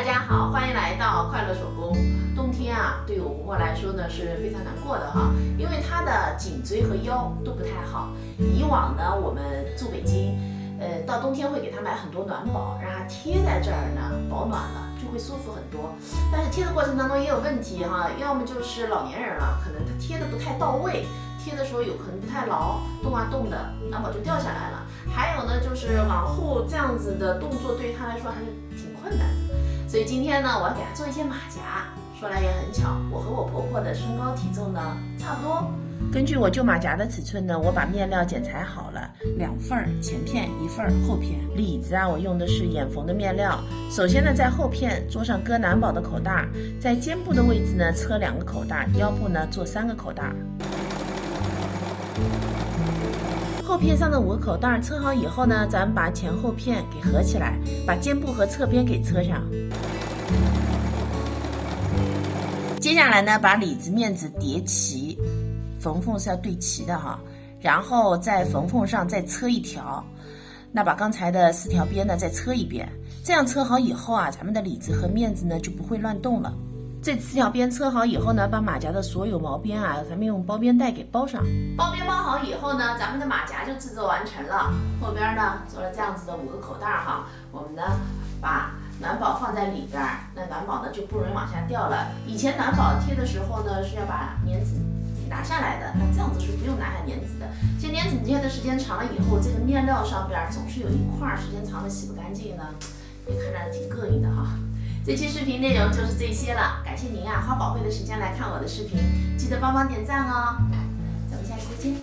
家好，欢迎来到快乐手工。冬天啊，对我婆婆来说呢是非常难过的哈，因为她的颈椎和腰都不太好。以往呢，我们住北京，到冬天会给她买很多暖宝，让她贴在这儿呢，保暖了就会舒服很多。但是贴的过程当中也有问题哈，要么就是老年人了，可能她贴的不太到位，贴的时候有可能不太牢，动啊动的，暖宝就掉下来了。还有呢，就是往后这样子的动作对她来说还是挺困难的。所以今天呢，我要给她做一些马甲。说来也很巧，我和我婆婆的身高体重呢差不多。根据我旧马甲的尺寸呢，我把面料剪裁好了，2份，前片1份，后片。里子啊，我用的是眼缝的面料。首先呢，在后片做上割男宝的口袋，在肩部的位置呢车2个口袋，腰部呢做3个口袋。后片上的5个口袋车好以后呢，咱们把前后片给合起来，把肩部和侧边给车上。接下来呢，把里子面子叠齐，缝缝是要对齐的哈，然后在缝缝上再车1条，那把刚才的4条边呢再车一遍，这样车好以后啊，咱们的里子和面子呢就不会乱动了。这4条边车好以后呢，把马甲的所有毛边啊，咱们用包边带给包上。包边包好以后呢，咱们的马甲就制作完成了。后边呢做了这样子的5个口袋哈，我们呢把暖宝放在里边，那暖宝呢就不容易往下掉了。以前暖宝贴的时候呢是要把粘纸给拿下来的，那这样子是不用拿下粘纸的。这粘纸贴的时间长了以后，这个面料上边总是有一块时间长了洗不干净呢，也看着挺膈应的哈。这期视频内容就是这些了，感谢您啊花宝贵的时间来看我的视频，记得帮忙点赞哦。咱们下期再见。